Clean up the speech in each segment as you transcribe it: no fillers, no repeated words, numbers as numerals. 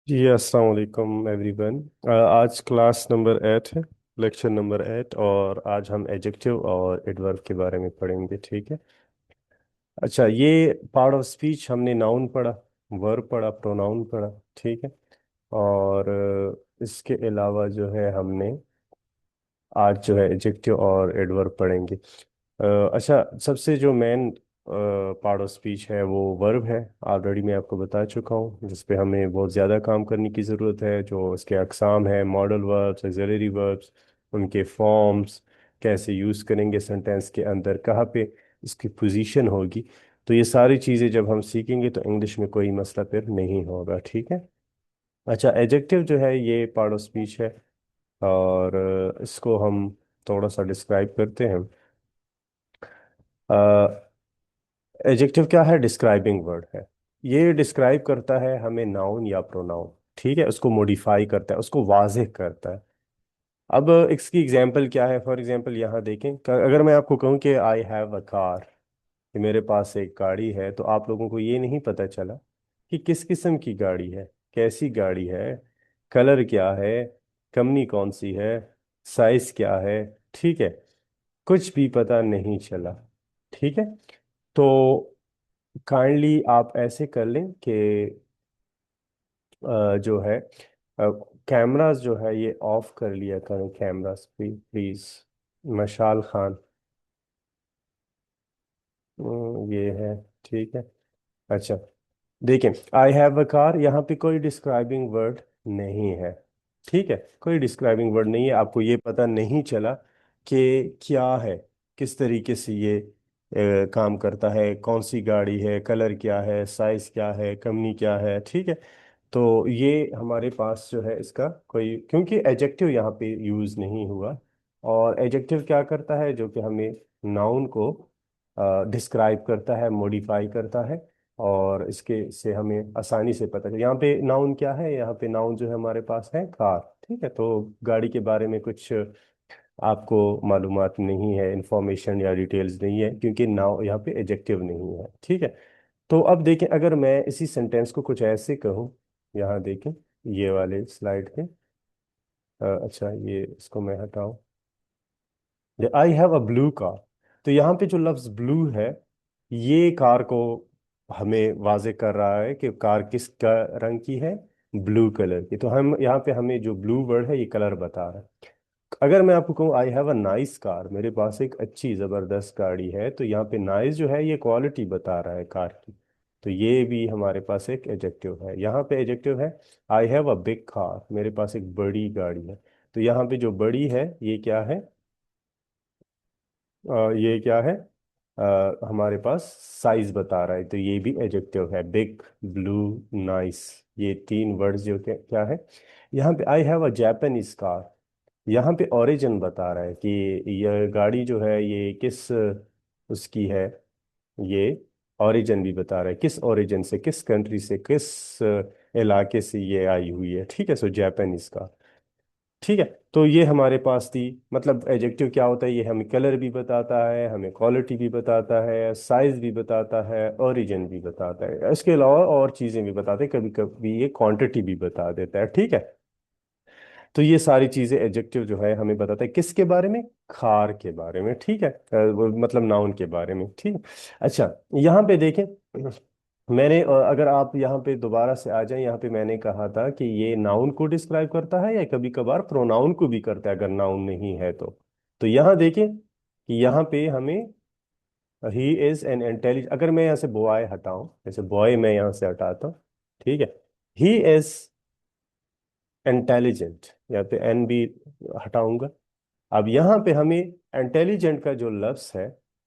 जी अस्सलाम वालेकुम एवरीवन। आज क्लास नंबर 8 है, लेक्चर नंबर 8। और आज हम एडजेक्टिव और एडवर्ब के बारे में पढ़ेंगे, ठीक है। अच्छा, ये पार्ट ऑफ स्पीच हमने नाउन पढ़ा, वर्ब पढ़ा, प्रोनाउन पढ़ा, ठीक है। और इसके अलावा जो है हमने आज जो है एडजेक्टिव और एडवर्ब पढ़ेंगे। अच्छा, सबसे जो मेन पार्ट ऑफ स्पीच है वो वर्ब है। ऑलरेडी मैं आपको बता चुका हूँ, जिस पे हमें बहुत ज़्यादा काम करने की ज़रूरत है। जो इसके अकसाम है, मॉडल वर्ब्स, ऑक्सिलरी वर्ब्स, उनके फॉर्म्स, कैसे यूज़ करेंगे सेंटेंस के अंदर, कहाँ पे इसकी पोजीशन होगी। तो ये सारी चीज़ें जब हम सीखेंगे तो इंग्लिश में कोई मसला फिर नहीं होगा, ठीक है। अच्छा, एडजेक्टिव जो है ये पार्ट ऑफ स्पीच है। और इसको हम थोड़ा सा डिस्क्राइब करते हैं। एडजेक्टिव क्या है? डिस्क्राइबिंग वर्ड है। ये डिस्क्राइब करता है हमें नाउन या प्रोनाउन, ठीक है। उसको मॉडिफाई करता है, उसको वाज़ेह करता है। अब इसकी एग्जांपल क्या है? फॉर एग्जांपल यहाँ देखें, अगर मैं आपको कहूँ कि आई हैव अ कार, कि मेरे पास एक गाड़ी है, तो आप लोगों को ये नहीं पता चला कि किस किस्म की गाड़ी है, कैसी गाड़ी है, कलर क्या है, कंपनी कौन सी है, साइज क्या है, ठीक है। कुछ भी पता नहीं चला, ठीक है। तो काइंडली आप ऐसे कर लें कि जो है कैमरास जो है ये ऑफ कर लिया करें, कैमरास प्लीज। मशाल खान, ये है, ठीक है। अच्छा, देखिए, आई हैव अ कार, यहाँ पे कोई डिस्क्राइबिंग वर्ड नहीं है, ठीक है। कोई डिस्क्राइबिंग वर्ड नहीं है, आपको ये पता नहीं चला कि क्या है, किस तरीके से ये काम करता है, कौन सी गाड़ी है, कलर क्या है, साइज क्या है, कंपनी क्या है, ठीक है। तो ये हमारे पास जो है इसका कोई, क्योंकि एडजेक्टिव यहाँ पे यूज नहीं हुआ। और एडजेक्टिव क्या करता है? जो कि हमें नाउन को डिस्क्राइब करता है, मॉडिफाई करता है। और इसके से हमें आसानी से पता चले यहाँ पे नाउन क्या है। यहाँ पे नाउन जो है हमारे पास है कार, ठीक है। तो गाड़ी के बारे में कुछ आपको मालूमात नहीं है, इंफॉर्मेशन या डिटेल्स नहीं है, क्योंकि नाउ यहाँ पे एडजेक्टिव नहीं है, ठीक है। तो अब देखें, अगर मैं इसी सेंटेंस को कुछ ऐसे कहूँ, यहाँ देखें, ये वाले स्लाइड के अच्छा, ये इसको मैं हटाऊं। I have a blue car. तो यहाँ पे जो लफ्ज ब्लू है, ये कार को हमें वाजे कर रहा है कि कार किस रंग की है, ब्लू कलर की। तो हम यहाँ पे हमें जो ब्लू वर्ड है ये कलर बता रहा है। अगर मैं आपको कहूँ I have a nice car, मेरे पास एक अच्छी जबरदस्त गाड़ी है, तो यहाँ पे नाइस जो है ये क्वालिटी बता रहा है कार की। तो ये भी हमारे पास एक एडजेक्टिव है। यहाँ पे एडजेक्टिव है I have a big car, मेरे पास एक बड़ी गाड़ी है। तो यहाँ पे जो बड़ी है ये क्या है? ये क्या है? हमारे पास साइज बता रहा है, तो ये भी एडजेक्टिव है। बिग, ब्लू, नाइस, ये तीन वर्ड्स जो क्या है। यहाँ पे I have a Japanese car, यहाँ पे ओरिजिन बता रहा है कि यह गाड़ी जो है ये किस उसकी है। ये ओरिजिन भी बता रहा है, किस ओरिजिन से, किस कंट्री से, किस इलाके से ये आई हुई है, ठीक है। सो जापानीज कार, ठीक है। तो ये हमारे पास थी। मतलब एडजेक्टिव क्या होता है? ये हमें कलर भी बताता है, हमें क्वालिटी भी बताता है, साइज भी बताता है, ओरिजिन भी बताता है। इसके अलावा और चीज़ें भी बताते हैं, कभी कभी ये क्वांटिटी भी बता देता है, ठीक है। तो ये सारी चीज़ें एडजेक्टिव जो है हमें बताता है किसके बारे में? खार के बारे में, ठीक है। मतलब नाउन के बारे में, ठीक है। अच्छा, यहाँ पे देखें, मैंने अगर आप यहाँ पे दोबारा से आ जाएं, यहाँ पे मैंने कहा था कि ये नाउन को डिस्क्राइब करता है या कभी कभार प्रोनाउन को भी करता है, अगर नाउन नहीं है तो यहाँ देखें कि यहाँ पे हमें ही इज एन इंटेलिजेंट, अगर मैं यहाँ से बॉय हटाऊं, जैसे बॉय मैं यहाँ से हटाता हूँ, ठीक है। ही इज इंटेलिजेंट, यहाँ पे एन भी हटाऊंगा। अब यहाँ पे हमें इंटेलिजेंट का जो लफ्ज है,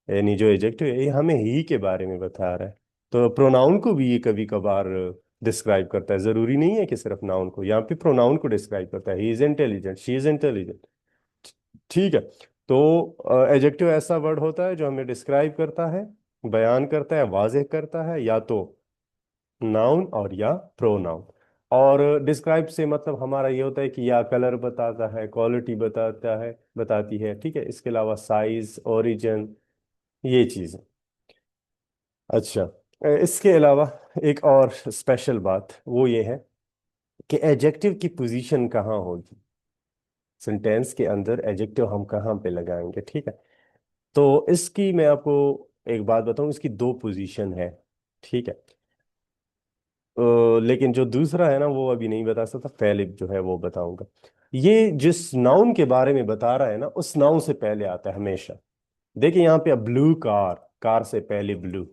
यानी जो एडजेक्टिव है, ये हमें ही के बारे में बता रहा है। तो प्रोनाउन को भी ये कभी कभार डिस्क्राइब करता है, जरूरी नहीं है कि सिर्फ नाउन को। यहाँ पे प्रोनाउन को डिस्क्राइब करता है, he is intelligent, she is intelligent, ठीक है। तो एडजेक्टिव ऐसा वर्ड होता है जो हमें डिस्क्राइब करता है, बयान करता है, वाज़ेह करता है, या तो नाउन और या प्रोनाउन। और डिस्क्राइब से मतलब हमारा ये होता है कि या कलर बताता है, क्वालिटी बताता है, बताती है, ठीक है। इसके अलावा साइज, ओरिजिन, ये चीज़। अच्छा, इसके अलावा एक और स्पेशल बात वो ये है कि एडजेक्टिव की पोजीशन कहाँ होगी, सेंटेंस के अंदर एडजेक्टिव हम कहाँ पे लगाएंगे, ठीक है। तो इसकी मैं आपको एक बात बताऊं, इसकी दो पोजीशन है, ठीक है। लेकिन जो दूसरा है ना वो अभी नहीं बता सकता, पहले जो है वो बताऊंगा। ये जिस नाउन के बारे में बता रहा है ना, उस नाउन से पहले आता है हमेशा। देखिए यहाँ पे ब्लू कार, कार से पहले blue.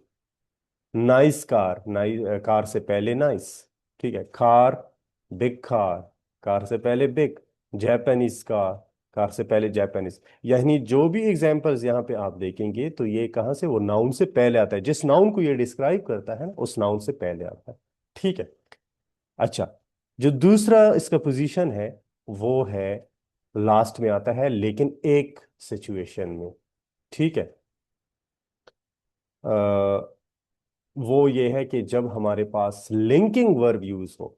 Nice car, nice car से पहले नाइस, ठीक है। कार, बिग कार, कार से पहले बिग। जापानीज कार, कार से पहले जापानीज। यानी जो भी एग्जांपल्स यहाँ पे आप देखेंगे तो ये कहाँ से, वो नाउन से पहले आता है, जिस नाउन को ये डिस्क्राइब करता है ना उस नाउन से पहले आता है, ठीक है। अच्छा, जो दूसरा इसका पोजीशन है वो है लास्ट में आता है, लेकिन एक सिचुएशन में, ठीक है। वो ये है कि जब हमारे पास लिंकिंग वर्ब यूज हो,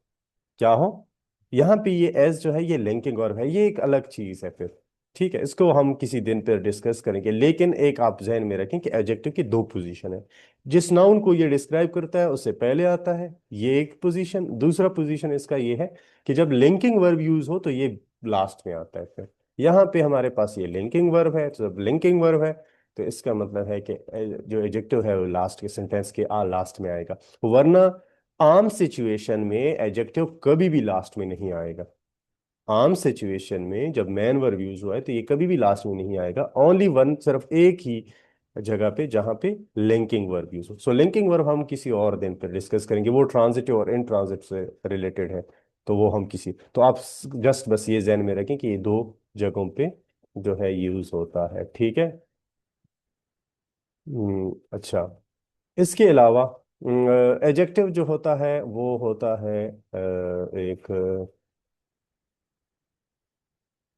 क्या हो, यहाँ पे ये एस जो है ये लिंकिंग वर्ब है, ये एक अलग चीज है फिर, ठीक है। इसको हम किसी दिन पर डिस्कस करेंगे, लेकिन एक आप जहन में रखें कि एडजेक्टिव की दो पोजीशन है। जिस नाउन को ये डिस्क्राइब करता है उससे पहले आता है, ये एक पोजीशन। दूसरा पोजीशन इसका ये है कि जब लिंकिंग वर्ब यूज हो तो ये लास्ट में आता है फिर। यहाँ पे हमारे पास ये लिंकिंग वर्ब है, तो जब लिंकिंग वर्ब है तो इसका मतलब है कि जो एडजेक्टिव है वो लास्ट के सेंटेंस के लास्ट में आएगा। वरना आम सिचुएशन में एडजेक्टिव कभी भी लास्ट में नहीं आएगा। आम सिचुएशन में जब मैन वर्ब यूज हुआ है तो ये कभी भी लास्ट में नहीं आएगा, ओनली वन, सिर्फ एक ही जगह पे जहां पे लिंकिंग वर्ब यूज हो। सो लिंकिंग वर्ब हम किसी और दिन पर डिस्कस करेंगे, वो ट्रांजिटिव और इन ट्रांजिट से रिलेटेड है। तो वो हम किसी, तो आप जस्ट बस ये जहन में रखें कि ये दो जगहों पे जो है यूज होता है, ठीक है। अच्छा, इसके अलावा एडजेक्टिव जो होता है वो होता है एक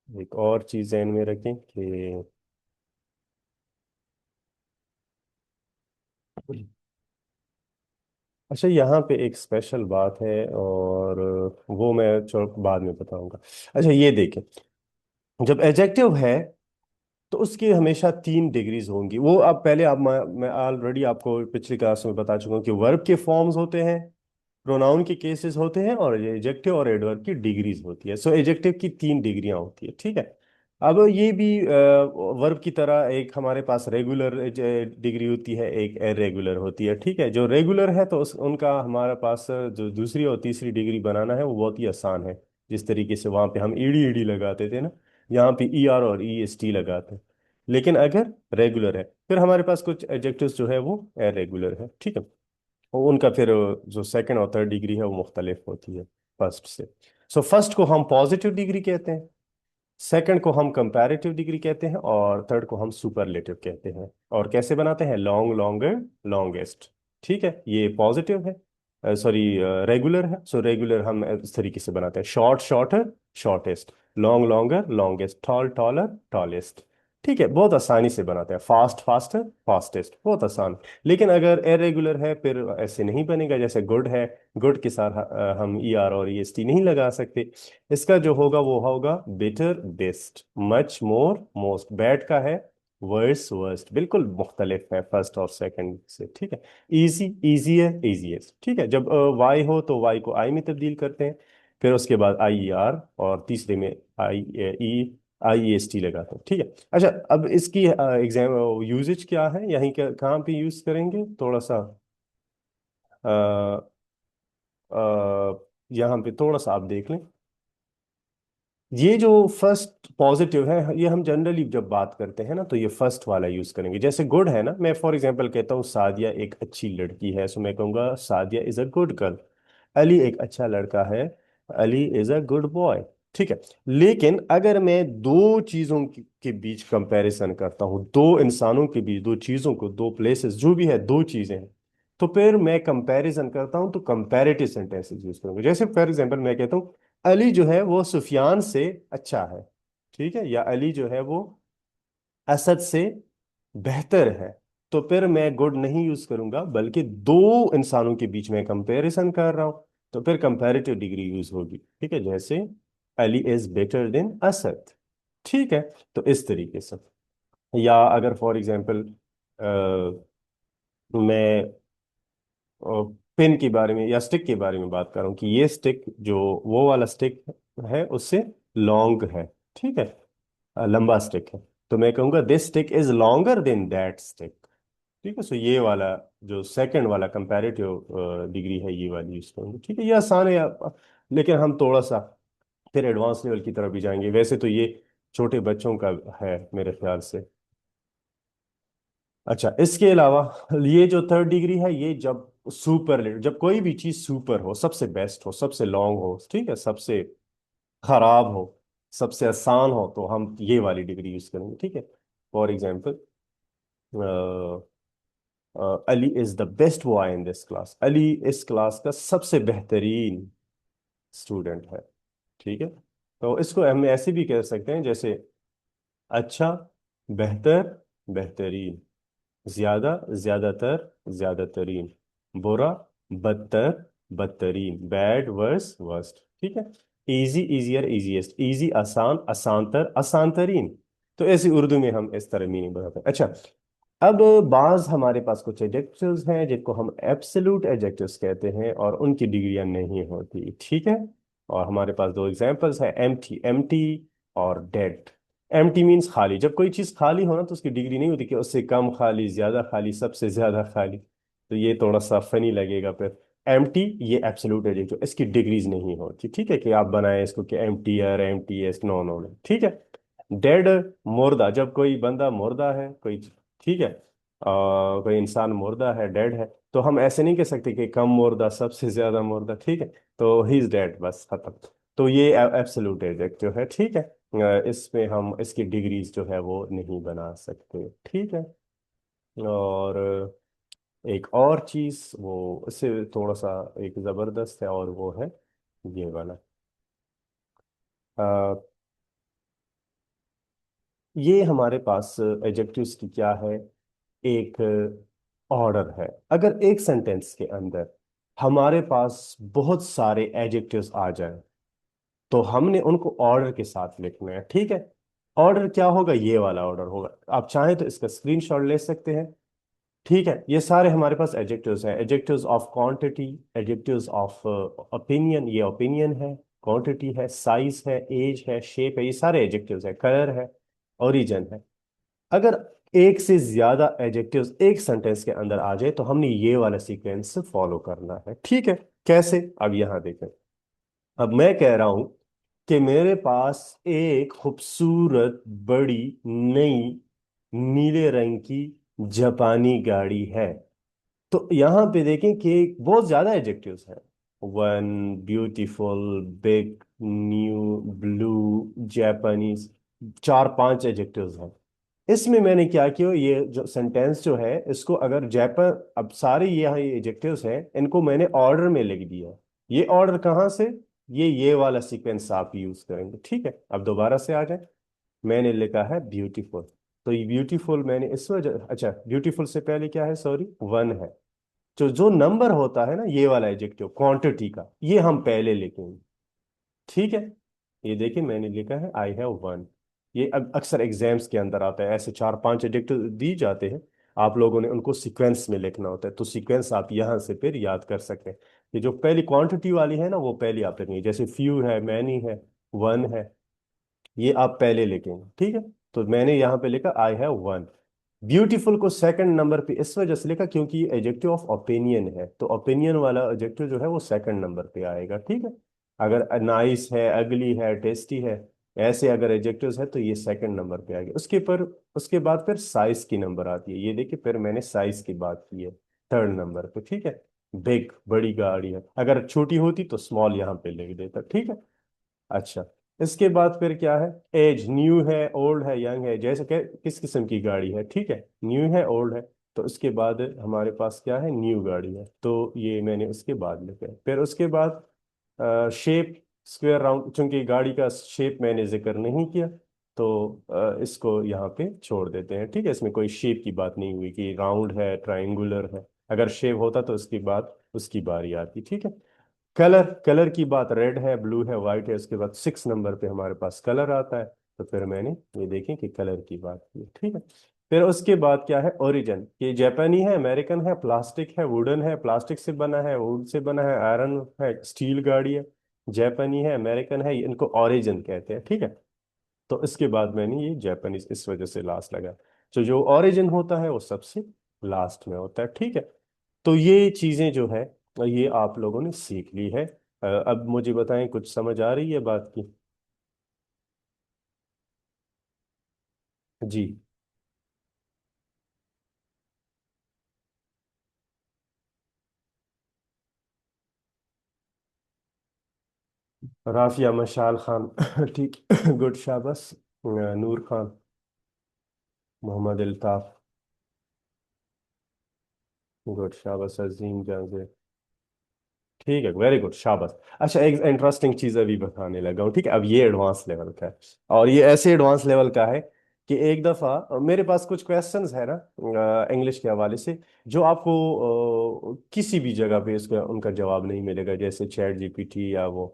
एक और चीज ध्यान में रखें कि अच्छा, यहाँ पे एक स्पेशल बात है और वो मैं बाद में बताऊंगा। अच्छा ये देखें, जब एडजेक्टिव है तो उसकी हमेशा तीन डिग्रीज होंगी। वो अब पहले आप मैं ऑलरेडी आपको पिछली क्लास में बता चुका हूँ कि वर्ब के फॉर्म्स होते हैं, प्रोनाउन के केसेस होते हैं, और एडजेक्टिव और एडवर्ब की डिग्रीज होती है। सो एडजेक्टिव की तीन डिग्रियां होती है, ठीक है। अब ये भी वर्ब की तरह एक हमारे पास रेगुलर डिग्री होती है, एक इरेगुलर होती है, ठीक है। जो रेगुलर है तो उनका हमारे पास जो दूसरी और तीसरी डिग्री बनाना है वो बहुत ही आसान है। जिस तरीके से वहां पे हम ईडी ईडी लगाते थे ना, यहाँ पे ई आर और ई एस टी लगाते हैं। लेकिन अगर रेगुलर है फिर हमारे पास कुछ एडजेक्टिव्स जो है वो इरेगुलर है, ठीक है। और उनका फिर जो सेकंड और थर्ड डिग्री है वो मुख्तलिफ होती है फर्स्ट से। सो फर्स्ट को हम पॉजिटिव डिग्री कहते हैं, सेकंड को हम कंपैरेटिव डिग्री कहते हैं, और थर्ड को हम सुपरलेटिव कहते हैं। और कैसे बनाते हैं, लॉन्ग, लॉन्गर, लॉन्गेस्ट, ठीक है। ये पॉजिटिव है, सॉरी रेगुलर है। सो रेगुलर हम इस तरीके से बनाते हैं, short, shorter, shortest. Long, longer, longest. Tall, taller, tallest, ठीक है। बहुत आसानी से बनाते हैं, फास्ट, फास्टर, फास्टेस्ट, बहुत आसान। लेकिन अगर इरेगुलर है फिर ऐसे नहीं बनेगा। जैसे गुड है, गुड के साथ हम ई आर और ई एस टी नहीं लगा सकते। इसका जो होगा वो होगा बेटर, बेस्ट, मच, मोर, मोस्ट। बैड का है वर्स, वर्स्ट, बिल्कुल मुख्तलिफ है फर्स्ट और सेकंड से, ठीक है। इजी, इजियर, इजीएस्ट, ठीक है। जब वाई हो तो वाई को आई में तब्दील करते हैं, फिर उसके बाद आई ई आर, और तीसरे में आई ई आई एस टी लगाते हैं, ठीक है। अच्छा, अब इसकी एग्जाम यूजेज क्या है, यहीं क्या कहाँ पे यूज करेंगे, थोड़ा सा अ, यहाँ पे थोड़ा सा आप देख लें। ये जो फर्स्ट पॉजिटिव है ये हम जनरली जब बात करते हैं ना तो ये फर्स्ट वाला यूज करेंगे। जैसे गुड है ना, मैं फॉर एग्जांपल कहता हूँ सादिया एक अच्छी लड़की है, सो मैं कहूँगा Sadia is a good girl. Ali एक अच्छा लड़का है, Ali is a good boy, ठीक है। लेकिन अगर मैं दो चीजों के बीच कंपैरिजन करता हूँ, दो इंसानों के बीच, दो चीजों को, दो प्लेसेस जो भी है, दो चीजें हैं, तो फिर मैं कंपैरिजन करता हूँ तो कंपैरेटिव सेंटेंसेस यूज करूंगा। जैसे फॉर एग्जांपल मैं कहता हूँ अली जो है वो सुफियान से अच्छा है, ठीक है, या अली जो है वो असद से बेहतर है। तो फिर मैं गुड नहीं यूज करूंगा, बल्कि दो इंसानों के बीच में कंपैरिजन कर रहा हूं, तो फिर कंपैरेटिव डिग्री यूज होगी, ठीक है। जैसे Ali is better than Asad, ठीक है। तो इस तरीके से, या अगर फॉर एग्जांपल मैं पेन के बारे में या स्टिक के बारे में बात कर रहा हूँ कि ये स्टिक जो वो वाला स्टिक है उससे लॉन्ग है, ठीक है, लंबा स्टिक है। तो मैं कहूँगा this stick is longer than that stick. ठीक है, सो ये वाला जो सेकंड वाला कंपैरेटिव डिग्री है ये वाली यूज करूँगा। ठीक है, ये आसान है लेकिन हम थोड़ा सा फिर एडवांस लेवल की तरफ भी जाएंगे। वैसे तो ये छोटे बच्चों का है मेरे ख्याल से। अच्छा, इसके अलावा ये जो थर्ड डिग्री है ये जब सुपर, जब कोई भी चीज सुपर हो, सबसे बेस्ट हो, सबसे लॉन्ग हो, ठीक है, सबसे खराब हो, सबसे आसान हो, तो हम ये वाली डिग्री यूज करेंगे। ठीक है, for example Ali is the best boy in this class. Ali इस क्लास का सबसे बेहतरीन स्टूडेंट है। ठीक है, तो इसको हम ऐसे भी कह सकते हैं जैसे अच्छा, बेहतर, बेहतरीन, ज्यादा, ज्यादातर, ज्यादातरीन, बुरा, बदतर, बदतरीन, बैड, वर्स, वर्स्ट। ठीक है, इजी, इजियर, इजीएस्ट, इजी, आसान, आसानतर, आसानतरीन। तो ऐसे उर्दू में हम इस तरह मीनिंग बताते हैं। अच्छा, अब बाज हमारे पास कुछ एडजेक्टिव्स हैं जिनको हम एब्सोल्यूट एडजेक्टिव्स कहते हैं और उनकी डिग्रियां नहीं होती। ठीक है, और हमारे पास दो एग्जांपल्स हैं, एम्प्टी, एम्प्टी और डेड। एम्प्टी मीन्स खाली। जब कोई चीज खाली हो ना तो उसकी डिग्री नहीं होती कि उससे कम खाली, ज्यादा खाली, सबसे ज्यादा खाली। तो ये थोड़ा सा फनी लगेगा फिर। एम्प्टी ये एब्सोल्यूट एडजेक्टिव, इसकी डिग्रीज नहीं होती। ठीक है, कि आप बनाए इसको कि एम्प्टीयर, एम्प्टीएस्ट, नो नो नो। ठीक है, डेड, मुर्दा, जब कोई बंदा मुर्दा है, कोई, ठीक है, कोई इंसान मुर्दा है, डेड है, तो हम ऐसे नहीं कह सकते कि कम मुर्दा, सबसे ज्यादा मुर्दा। ठीक है, तो ही इज डेड, बस खत्म। तो ये एब्सोल्यूट एडजेक्टिव है। ठीक है, इसमें हम इसकी डिग्रीज जो है वो नहीं बना सकते। ठीक है, और एक और चीज वो इससे थोड़ा सा एक जबरदस्त है, और वो है ये वाला। अ, ये हमारे पास एडजेक्टिव्स की क्या है, एक ऑर्डर है। अगर एक सेंटेंस के अंदर हमारे पास बहुत सारे एडजेक्टिव्स आ जाएं तो हमने उनको ऑर्डर के साथ लिखना है। ठीक है, ऑर्डर क्या होगा, ये वाला ऑर्डर होगा। आप चाहें तो इसका स्क्रीनशॉट ले सकते हैं। ठीक है, ये सारे हमारे पास एडजेक्टिव्स हैं। Adjectives of quantity, adjectives of opinion, ये ओपिनियन है, क्वांटिटी है, साइज है, एज है, शेप है, ये सारे एडजेक्टिव्स है, कलर है, ओरिजिन है। अगर एक से ज्यादा एडजेक्टिव्स एक सेंटेंस के अंदर आ जाए तो हमने ये वाला सीक्वेंस फॉलो करना है। ठीक है, कैसे, अब यहां देखें। अब मैं कह रहा हूं कि मेरे पास एक खूबसूरत, बड़ी, नई, नीले रंग की जापानी गाड़ी है। तो यहां पे देखें कि बहुत ज्यादा एडजेक्टिव्स हैं। One, beautiful, big, new, blue, Japanese, चार पांच एडजेक्टिव्स हैं। इसमें मैंने क्या किया, ये जो सेंटेंस जो है इसको अगर जापान, अब सारे ये यहाँ ये एडजेक्टिव्स हैं, इनको मैंने ऑर्डर में लिख दिया। ये ऑर्डर कहाँ से, ये वाला सीक्वेंस आप यूज करेंगे। ठीक है, अब दोबारा से आ जाए। मैंने लिखा है ब्यूटीफुल, तो ये ब्यूटीफुल मैंने इस वजह, अच्छा, ब्यूटीफुल से पहले क्या है, सॉरी, वन है। जो जो नंबर होता है ना ये वाला एडजेक्टिव क्वांटिटी का, ये हम पहले लिखेंगे। ठीक है, ये देखिए मैंने लिखा है आई हैव वन। ये अक्सर एग्जाम्स के अंदर आता है, ऐसे चार पांच एडजेक्टिव दी जाते हैं, आप लोगों ने उनको सीक्वेंस में लिखना होता है। तो सीक्वेंस आप यहाँ से फिर याद कर सकते हैं। ये जो पहली क्वांटिटी वाली है ना वो पहले आप लिखेंगे, जैसे फ्यू है, मैनी है, वन है, ये आप पहले लिखेंगे। ठीक है, तो मैंने यहाँ पे लिखा आई हैव वन। ब्यूटीफुल को सेकंड नंबर पे इस वजह से लिखा क्योंकि ये एडजेक्टिव ऑफ ओपिनियन है, तो ओपिनियन वाला एडजेक्टिव जो है वो सेकंड नंबर पे आएगा। ठीक है, अगर नाइस है, अगली है, टेस्टी है, ऐसे अगर एडजेक्टिव्स है तो ये सेकंड नंबर पे आएगा। उसके बाद फिर साइज की नंबर आती है, ये देखिए फिर मैंने साइज की बात की है थर्ड नंबर पे। ठीक है, बिग, बड़ी गाड़ी है, अगर छोटी होती तो स्मॉल यहाँ पे लिख देता। ठीक है, अच्छा, इसके बाद फिर क्या है, एज, न्यू है, ओल्ड है, यंग है, जैसे कि किस किस्म की गाड़ी है। ठीक है, न्यू है, ओल्ड है, तो इसके बाद हमारे पास क्या है, न्यू गाड़ी है, तो ये मैंने उसके बाद लिखा है। फिर उसके बाद शेप, स्क्वायर, राउंड, चूंकि गाड़ी का शेप मैंने जिक्र नहीं किया तो इसको यहाँ पे छोड़ देते हैं। ठीक है, इसमें कोई शेप की बात नहीं हुई कि राउंड है, ट्राइंगुलर है। अगर शेप होता तो उसकी बात, उसकी बारी आती। ठीक है, कलर, कलर की बात, रेड है, ब्लू है, व्हाइट है, उसके बाद सिक्स नंबर पे हमारे पास कलर आता है। तो फिर मैंने ये देखें कि कलर की बात की। ठीक है, फिर उसके बाद क्या है, ओरिजिन। ये जापानी है, अमेरिकन है, प्लास्टिक है, वुडन है, प्लास्टिक से बना है, वुड से बना है, आयरन है, स्टील गाड़ी है। जापानी है, अमेरिकन है, इनको ओरिजिन कहते हैं, ठीक है। तो इसके बाद मैंने ये जापानीज इस वजह से लास्ट लगा। तो जो ओरिजिन होता है वो सबसे लास्ट में होता है, ठीक है। तो ये चीजें जो है, ये आप लोगों ने सीख ली है। अब मुझे बताएं, कुछ समझ आ रही है बात की? जी। राफिया मशाल खान ठीक गुड, शाबाश। नूर खान, मोहम्मद अल्ताफ, गुड शाबाश। अजीम जावेद, ठीक है, वेरी गुड, शाबाश। अच्छा, एक इंटरेस्टिंग चीज अभी बताने लगा हूँ, ठीक है। अब ये एडवांस लेवल का है, और ये ऐसे एडवांस लेवल का है कि एक दफा मेरे पास कुछ क्वेश्चंस है ना इंग्लिश के हवाले से, जो आपको किसी भी जगह पे इसका उनका जवाब नहीं मिलेगा, जैसे चैट जीपीटी या वो।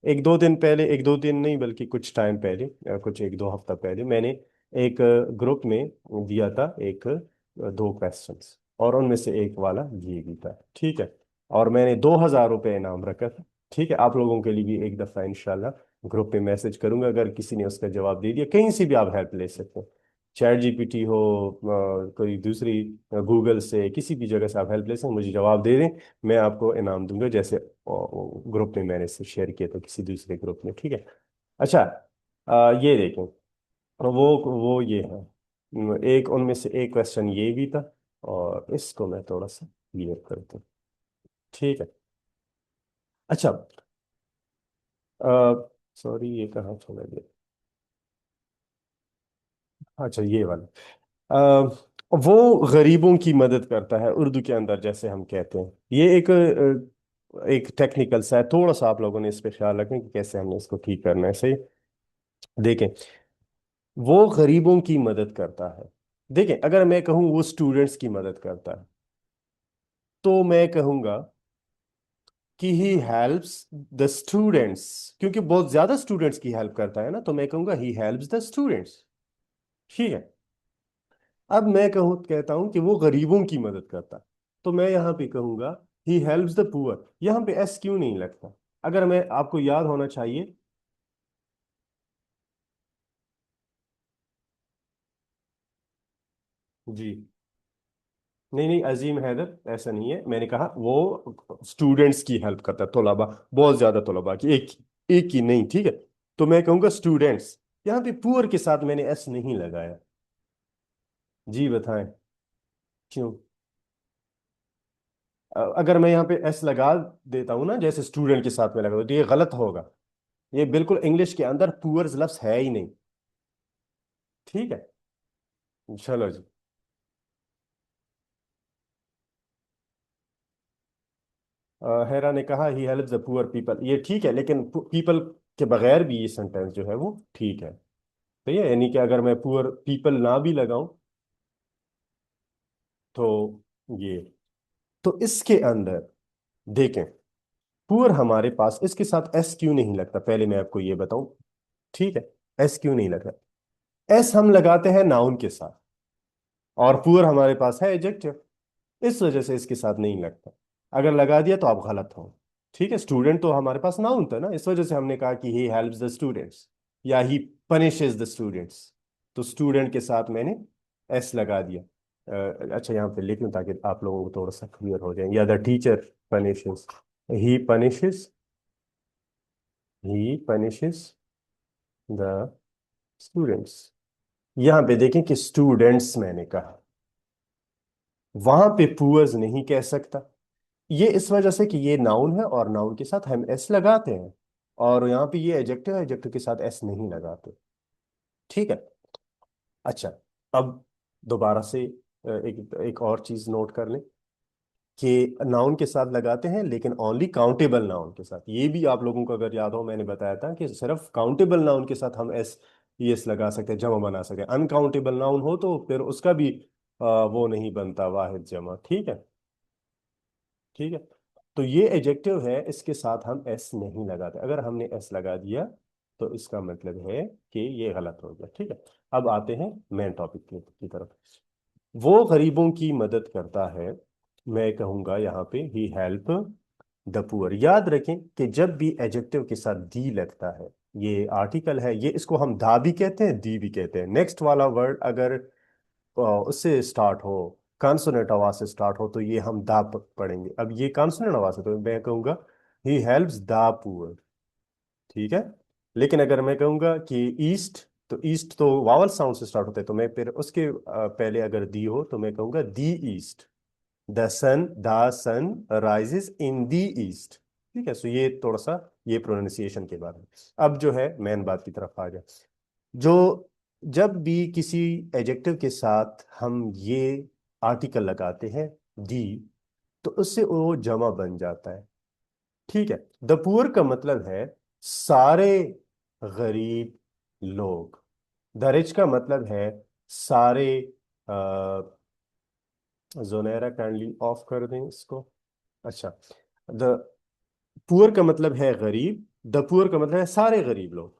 एक दो दिन पहले, एक दो दिन नहीं बल्कि कुछ टाइम पहले, कुछ एक दो हफ्ता पहले मैंने एक ग्रुप में दिया था एक दो क्वेश्चंस, और उनमें से एक वाला ये भी था, ठीक है। और मैंने 2,000 रुपये इनाम रखा था, ठीक है। आप लोगों के लिए भी एक दफ़ा इंशाल्लाह ग्रुप पे मैसेज करूंगा, अगर किसी ने उसका जवाब दे दिया, कहीं से भी आप हेल्प ले सकते हैं। चैट जीपीटी हो, कोई दूसरी, गूगल से, किसी भी जगह से आप हेल्प ले सकते हैं, मुझे जवाब दे दें, मैं आपको इनाम दूंगा, जैसे ग्रुप में मैंने इसे शेयर किया था किसी दूसरे ग्रुप में, ठीक है। अच्छा, ये देखें, वो ये है, एक उनमें से एक क्वेश्चन ये भी था, और इसको मैं थोड़ा सा क्लियर करता हूँ, ठीक है। अच्छा, सॉरी, ये कहाँ चला गया? अच्छा, ये वाला। वो गरीबों की मदद करता है, उर्दू के अंदर जैसे हम कहते हैं। ये एक टेक्निकल सा है, थोड़ा सा आप लोगों ने इस पे ख्याल रखें कि कैसे हमने इसको ठीक करना है, सही। देखें, वो गरीबों की मदद करता है। देखें, अगर मैं कहूँ वो स्टूडेंट्स की मदद करता है, तो मैं कहूँगा कि ही हेल्प्स द स्टूडेंट्स, क्योंकि बहुत ज्यादा स्टूडेंट्स की हेल्प करता है ना, तो मैं कहूँगा ही हेल्प्स द स्टूडेंट्स, ठीक है। अब मैं कहता हूं कि वो गरीबों की मदद करता, तो मैं यहां पे कहूंगा ही हेल्प्स द पुअर। यहां पे एस क्यों नहीं लगता? अगर मैं, आपको याद होना चाहिए। जी, नहीं नहीं, अजीम हैदर ऐसा नहीं है, मैंने कहा वो स्टूडेंट्स की हेल्प करता है, तलबा, बहुत ज्यादा तलबा की, एक की नहीं, ठीक है। तो मैं कहूंगा स्टूडेंट्स। यहां पे पुअर के साथ मैंने एस नहीं लगाया। जी बताएं, क्यों? अगर मैं यहाँ पे एस लगा देता हूँ ना, जैसे स्टूडेंट के साथ में लगा दूं, तो ये गलत होगा। ये बिल्कुल इंग्लिश के अंदर पुअर्स लफ्ज है ही नहीं, ठीक है। चलो जी। हेरा ने कहा ही हेल्प्स द पुअर पीपल, ये ठीक है, लेकिन पीपल के बगैर भी ये सेंटेंस जो है वो ठीक है। तो ये यानी कि अगर मैं पुअर पीपल ना भी लगाऊं, तो ये, तो इसके अंदर देखें, पुअर हमारे पास, इसके साथ एस क्यों नहीं लगता, पहले मैं आपको ये बताऊं, ठीक है। एस क्यों नहीं लगता? एस हम लगाते हैं नाउन के साथ, और पुअर हमारे पास है एडजेक्टिव, इस वजह से इसके साथ नहीं लगता। अगर लगा दिया तो आप गलत हो, ठीक है। स्टूडेंट तो हमारे पास नाउन था ना, इस वजह से हमने कहा कि ही हेल्प्स द स्टूडेंट्स, या ही पनिशेस द स्टूडेंट्स। तो स्टूडेंट के साथ मैंने एस लगा दिया। अच्छा, यहाँ पे लिख लूं ताकि आप लोगों को थोड़ा सा क्लियर हो जाए, या the teacher punishes, he punishes, he punishes the students. यहाँ पे देखें कि स्टूडेंट्स मैंने कहा, वहां पे पुअर्स नहीं कह सकता। ये इस वजह से कि ये नाउन है, और नाउन के साथ हम एस लगाते हैं, और यहाँ पे ये एडजेक्टिव है, एडजेक्टिव के साथ एस नहीं लगाते, ठीक है। अच्छा, अब दोबारा से एक और चीज नोट कर लें कि नाउन के साथ लगाते हैं, लेकिन ओनली काउंटेबल नाउन के साथ। ये भी आप लोगों को अगर याद हो, मैंने बताया था कि सिर्फ काउंटेबल नाउन के साथ हम एस एस लगा सकते हैं, जमा बना सकते हैं। अनकाउंटेबल नाउन हो तो फिर उसका भी वो नहीं बनता, वाहिद जमा, ठीक है। ठीक है, तो ये एडजेक्टिव है, इसके साथ हम एस नहीं लगाते। अगर हमने एस लगा दिया, तो इसका मतलब है कि ये गलत हो गया। ठीक है, अब आते हैं मेन टॉपिक की तरफ। वो गरीबों की मदद करता है, मैं कहूंगा यहाँ पे ही हेल्प द पुअर। याद रखें कि जब भी एडजेक्टिव के साथ दी लगता है, ये आर्टिकल है, ये इसको हम दा भी कहते हैं, दी भी कहते हैं। नेक्स्ट वाला वर्ड अगर उससे स्टार्ट हो, कॉन्सोनेंट आवाज से स्टार्ट हो, तो ये हम दा पढ़ेंगे। अब ये कॉन्सोनेंट आवाज है तो मैं कहूंगा ही हेल्प्स द पुअर। ठीक है, लेकिन अगर मैं कहूंगा कि ईस्ट, तो ईस्ट तो वावल साउंड से स्टार्ट होता है, तो मैं फिर उसके पहले अगर दी हो तो मैं कहूंगा the east. The sun rises in the east. ठीक है, सो ये थोड़ा सा ये प्रोनाउंसिएशन के बारे में। अब जो है मेन बात की तरफ आ जाए। जो जब भी किसी एडजेक्टिव के साथ हम ये आर्टिकल लगाते हैं दी, तो उससे वो जमा बन जाता है। ठीक है, द पुअर का मतलब है सारे गरीब लोग। द रिच का मतलब है सारे, जोनेरा काइंडली ऑफ कर दें इसको। अच्छा, द पुअर का मतलब है गरीब, द पुअर का मतलब है सारे गरीब लोग।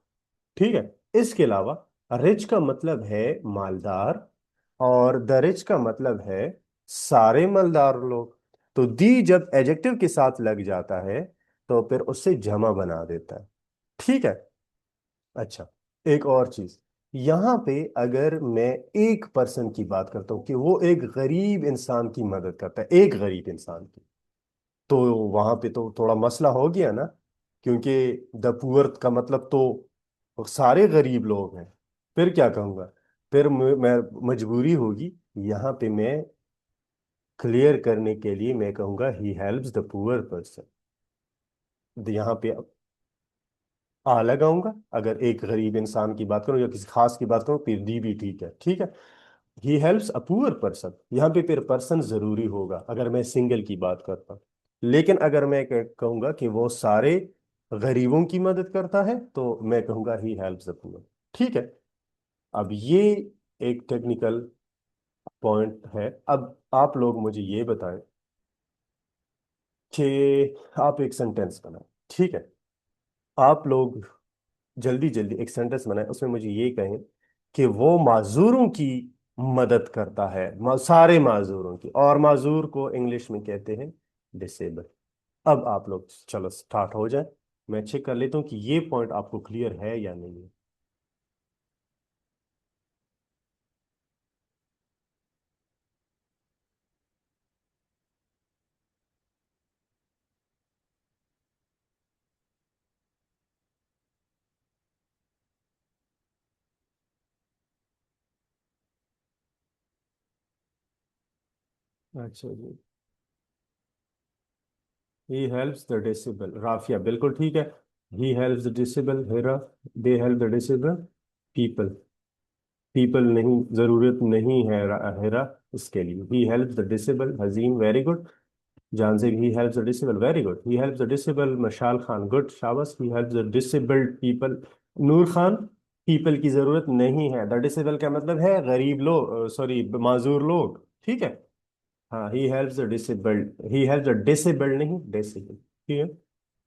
ठीक है, इसके अलावा रिच का मतलब है मालदार, और द रिच का मतलब है सारे मालदार लोग। तो दी जब एडजेक्टिव के साथ लग जाता है तो फिर उससे जमा बना देता है। ठीक है। अच्छा, एक और चीज, यहां पे अगर मैं एक पर्सन की बात करता हूं कि वो एक गरीब इंसान की मदद करता है, एक गरीब इंसान की, तो वहां पे तो थोड़ा मसला हो गया ना, क्योंकि द पुअर का मतलब तो सारे गरीब लोग हैं। फिर क्या कहूंगा? फिर मैं मजबूरी होगी यहाँ पे मैं क्लियर करने के लिए मैं कहूंगा ही हेल्प्स द पुअर पर्सन। यहाँ पे आ लगाऊंगा। अगर एक गरीब इंसान की बात करूं या किसी खास की बात करूं, फिर दी भी ठीक है। ठीक है, he helps a poor person, यहाँ पे फिर पर्सन जरूरी होगा अगर मैं सिंगल की बात करता हूं। लेकिन अगर मैं कहूंगा कि वो सारे गरीबों की मदद करता है, तो मैं कहूंगा ही हेल्प्स द पुअर। ठीक है, अब ये एक टेक्निकल पॉइंट है। अब आप लोग मुझे ये बताएं कि आप एक सेंटेंस बनाएं। ठीक है, आप लोग जल्दी जल्दी एक सेंटेंस बनाएं, उसमें मुझे ये कहें कि वो माजूरों की मदद करता है, सारे माजूरों की, और माजूर को इंग्लिश में कहते हैं डिसेबल। अब आप लोग चलो स्टार्ट हो जाए। मैं चेक कर लेता हूँ कि ये पॉइंट आपको क्लियर है या नहीं है। अच्छा जी, he helps the disabled, Rafia बिल्कुल ठीक है। He helps the disabled, Hera, they help the disabled people. People नहीं, जरूरत नहीं है हेरा इसके लिए। He helps the disabled Hazim, very good. Janzib, he helps the disabled, very good. He helps the disabled Mashal Khan, good, शाबाश। He helps the disabled people, Noor Khan. People की जरूरत नहीं है, द डिसेबल का मतलब है गरीब लोग, सॉरी माजूर लोग। ठीक है, हाँ, ही helps the disabled, he helps the disabled नहीं डिसेबल। ठीक है,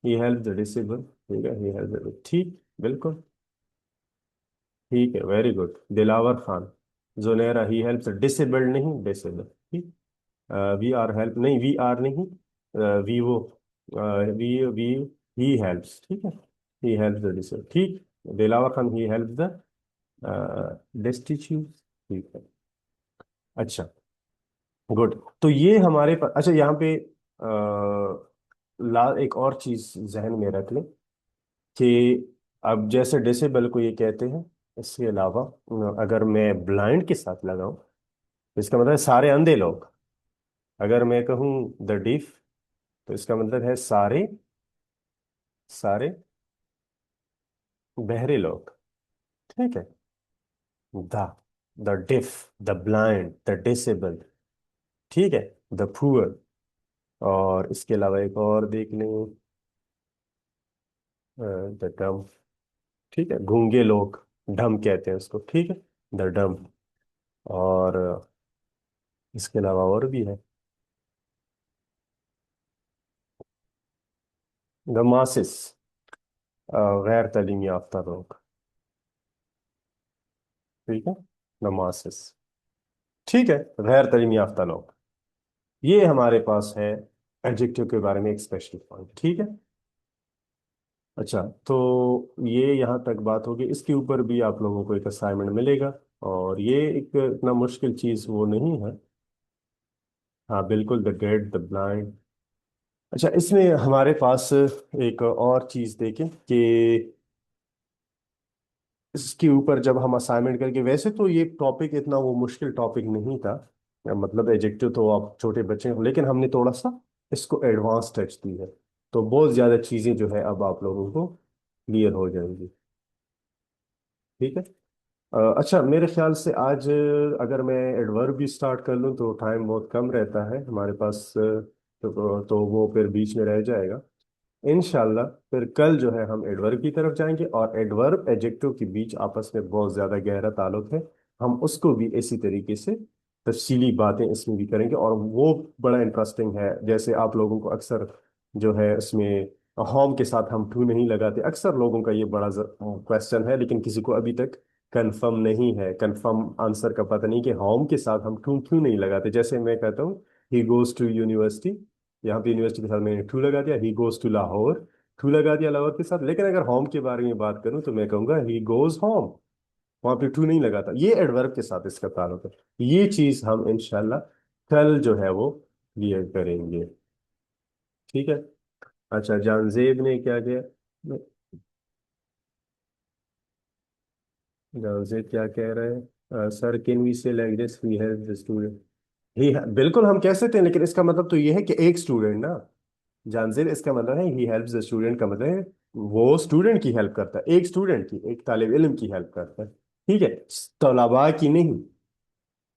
ही हेल्प्स द डिसेबल। ठीक है, ही हेल्प्स द, ठीक, बिल्कुल ठीक है, very good. Dilawar Khan, Zonera, he helps disabled नहीं डिसेबल। ठीक, वी आर हेल्प नहीं, वी आर नहीं, वी वो, वी ही हेल्प्स। ठीक है, ही हेल्प्स द डिसेबल। ठीक, Dilawar Khan, he helps the destitute. ठीक है, अच्छा, गुड। तो ये हमारे पास, अच्छा यहाँ पे ला एक और चीज जहन में रख लें कि अब जैसे डिसेबल को ये कहते हैं, इसके अलावा अगर मैं ब्लाइंड के साथ लगाऊं तो इसका मतलब है सारे अंधे लोग। अगर मैं कहूँ द डीफ, तो इसका मतलब है सारे, सारे बहरे लोग। ठीक है, the the diff, the blind, the disabled. ठीक है, द पुअर। और इसके अलावा एक और देख लें, द डम। ठीक है, गूंगे लोग, डम कहते हैं उसको। ठीक है, द डम। और इसके अलावा और भी है, द मासिस। गैर तालीमी याफ्ता लोग। ठीक है, नमासिस। ठीक है, गैर तालीमी याफ्ता लोग, ये हमारे पास है एडजेक्टिव के बारे में एक स्पेशल पॉइंट। ठीक है। अच्छा, तो ये यहाँ तक बात होगी, इसके ऊपर भी आप लोगों को एक असाइनमेंट मिलेगा। और ये एक इतना मुश्किल चीज़ वो नहीं है। हाँ बिल्कुल, द डेड, द ब्लाइंड। अच्छा, इसमें हमारे पास एक और चीज़ देखें कि इसके ऊपर जब हम असाइनमेंट करके, वैसे तो ये टॉपिक इतना वो मुश्किल टॉपिक नहीं था, मतलब एडजेक्टिव तो आप छोटे बच्चे हो, लेकिन हमने थोड़ा सा इसको एडवांस टच दी है। तो बहुत ज़्यादा चीज़ें जो है अब आप लोगों को क्लियर हो जाएंगी। ठीक है। अच्छा, मेरे ख्याल से आज अगर मैं एडवर्ब भी स्टार्ट कर लूँ तो टाइम बहुत कम रहता है हमारे पास, तो वो फिर बीच में रह जाएगा। इनशाला फिर कल जो है हम एडवर्ब की तरफ जाएंगे, और एडवर्ब एडजेक्टिव के बीच आपस में बहुत ज़्यादा गहरा ताल्लुक है। हम उसको भी इसी तरीके से तफसीली बातें इसमें भी करेंगे, और वो बड़ा इंटरेस्टिंग है। जैसे आप लोगों को अक्सर जो है इसमें होम के साथ हम टू नहीं लगाते, अक्सर लोगों का ये बड़ा क्वेश्चन है, लेकिन किसी को अभी तक कंफर्म नहीं है, कंफर्म आंसर का पता नहीं कि होम के साथ हम टू क्यों नहीं लगाते। जैसे मैं कहता हूँ ही गोज टू यूनिवर्सिटी, यहाँ पे यूनिवर्सिटी के साथ मैंने टू लगा दिया। He goes to Lahore, to लगा दिया लाहौर के साथ। लेकिन अगर होम के बारे में बात करूँ तो मैं कहूंगा ही गोज होम, वहां पे टू नहीं लगाता। ये एडवर्ब के साथ इसका ताल्लुक है। ये चीज हम इंशाल्लाह कल जो है वो क्लियर करेंगे। ठीक है। अच्छा, जानजेब ने क्या किया? जानजेब क्या कह रहे हैं? Sir can we say like this, we have the student. ही, बिल्कुल हम कह सकते हैं, लेकिन इसका मतलब तो ये है कि एक स्टूडेंट ना। जानजिर इसका मतलब है ही हेल्प्स द स्टूडेंट, का मतलब है वो स्टूडेंट की हेल्प करता है, एक स्टूडेंट की, एक तालिब इल्म की हेल्प करता है। ठीक है, तलबा की नहीं।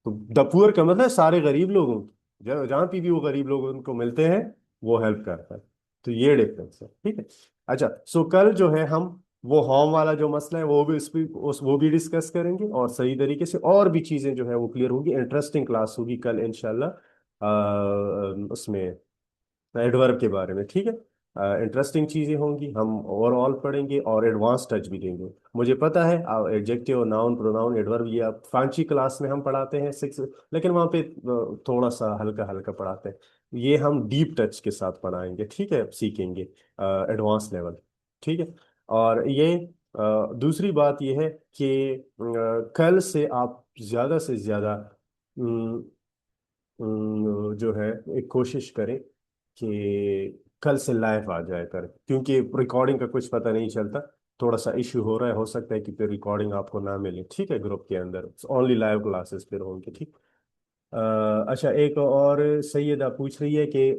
तो द पुअर का मतलब है सारे गरीब लोगों की, जहाँ पे भी वो गरीब लोग उनको मिलते हैं वो हेल्प करता है। तो ये डिफरेंस है। ठीक है। अच्छा, सो कल जो है हम वो होम वाला जो मसला है वो भी वो भी डिस्कस करेंगे, और सही तरीके से और भी चीजें जो है वो क्लियर होगी। इंटरेस्टिंग क्लास होगी कल इंशाल्लाह, उसमें एडवर्ब के बारे में। ठीक है। इंटरेस्टिंग चीजें होंगी, हम ओवरऑल पढ़ेंगे और एडवांस टच भी देंगे। मुझे पता है एडजेक्टिव, नाउन, प्रोनाउन, एडवर्ब ये आप फांसी क्लास में हम पढ़ाते हैं सिक्स, लेकिन वहाँ पे थोड़ा सा हल्का हल्का पढ़ाते हैं। ये हम डीप टच के साथ पढ़ाएंगे। ठीक है, सीखेंगे एडवांस लेवल। ठीक है। और ये दूसरी बात ये है कि कल से आप ज्यादा से ज्यादा जो है एक कोशिश करें कि कल से लाइव आ जाए कर, क्योंकि रिकॉर्डिंग का कुछ पता नहीं चलता। थोड़ा सा इश्यू हो रहा है, हो सकता है कि फिर रिकॉर्डिंग आपको ना मिले। ठीक है, ग्रुप के अंदर ओनली लाइव क्लासेस फिर होंगे। ठीक। अच्छा, एक और सैयदा पूछ रही है कि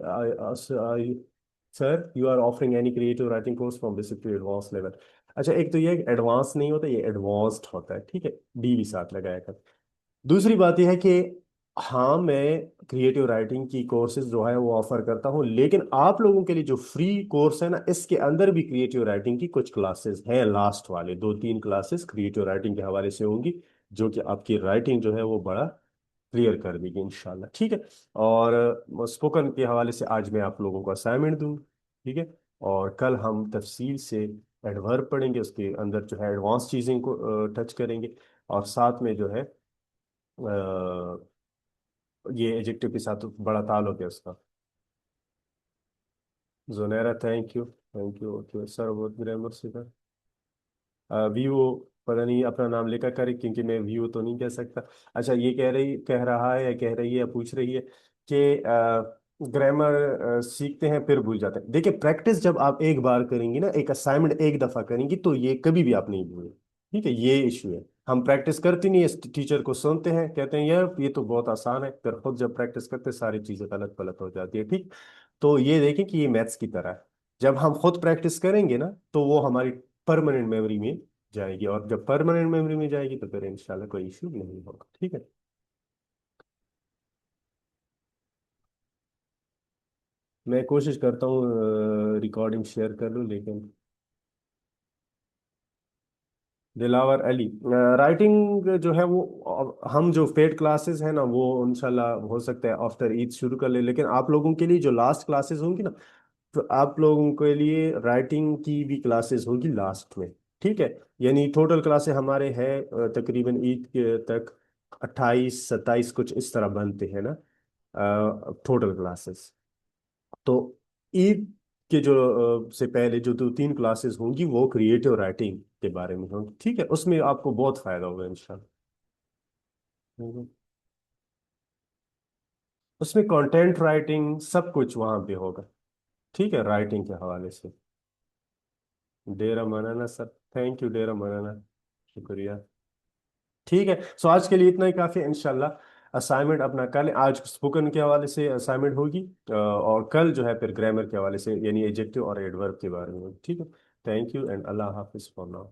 sir you are offering any creative writing course from basic to advance level. अच्छा, एक तो ये एडवांस नहीं होता, ये एडवांस्ड होता है। ठीक है, डी भी साथ लगाया कर। दूसरी बात यह है कि हाँ, मैं क्रिएटिव राइटिंग की कोर्सेज जो है वो ऑफर करता हूँ, लेकिन आप लोगों के लिए जो फ्री कोर्स है ना, इसके अंदर भी क्रिएटिव राइटिंग की कुछ क्लासेस हैं। लास्ट वाले दो तीन क्लासेस क्रिएटिव राइटिंग के हवाले से होंगी, जो कि आपकी राइटिंग जो है वो बड़ा क्लियर कर देगी इंशाल्लाह। ठीक है। और स्पोकन के हवाले से आज मैं आप लोगों को असाइनमेंट दूँ। ठीक है। और कल हम तफसील से एडवर्ब पढ़ेंगे, उसके अंदर जो है एडवांस चीज़ें को टच करेंगे। और साथ में जो है ये एजेक्टिव के साथ बड़ा ताल्लुक है उसका। Zonera, thank you, thank you, okay sir, बहुत ग्रामर सीखा। व्यू, पता नहीं अपना नाम लेकर करे, क्योंकि मैं व्यू तो नहीं कह सकता। अच्छा, ये कह रहा है या कह रही है या पूछ रही है कि ग्रामर सीखते हैं फिर भूल जाते हैं। देखिए, प्रैक्टिस जब आप एक बार करेंगी ना, एक असाइनमेंट एक दफा करेंगी, तो ये कभी भी आप नहीं भूलें। ठीक है, ये इशू है। हम प्रैक्टिस करते नहीं है, टीचर को सुनते हैं, कहते हैं यार ये तो बहुत आसान है, फिर खुद जब प्रैक्टिस करते हैं, सारी चीजें गलत गलत हो जाती है। ठीक। तो ये देखें कि ये मैथ्स की तरह है। जब हम खुद प्रैक्टिस करेंगे ना, तो वो हमारी परमानेंट मेमोरी में जाएगी, और जब परमानेंट मेमोरी में जाएगी तो फिर इंशाल्लाह कोई इश्यू नहीं होगा। ठीक है। मैं कोशिश करता हूँ रिकॉर्डिंग शेयर कर लूँ, लेकिन दिलावर अली, राइटिंग जो है वो हम जो पेड क्लासेस है ना, वो इंशाल्लाह हो सकता है आफ्टर ईद शुरू कर ले, लेकिन आप लोगों के लिए जो लास्ट क्लासेस होंगी ना, तो आप लोगों के लिए राइटिंग की भी क्लासेस होगी लास्ट में। ठीक है। यानी टोटल क्लासेस हमारे हैं तकरीबन ईद के तक 28 27 कुछ इस तरह बनते हैं ना टोटल क्लासेस। तो ईद के जो से पहले जो 2 3 क्लासेस होंगी वो क्रिएटिव राइटिंग के बारे में होंगी। ठीक है, उसमें आपको बहुत फायदा होगा इंशाल्लाह। हम्म। उसमें कंटेंट राइटिंग सब कुछ वहां पे होगा। ठीक है, राइटिंग के हवाले से। डेरा मनाना सर। थैंक यू डेरा मनाना। शुक्रिया। ठीक है, सो आज के लिए इतना ही काफी है इंशाल्लाह। असाइनमेंट अपना कल, आज स्पोकन के हवाले से असाइनमेंट होगी और कल जो है फिर ग्रामर के हवाले से यानी एडजेक्टिव और एडवर्ब के बारे में होगी। ठीक है। Thank you and Allah Hafiz for now.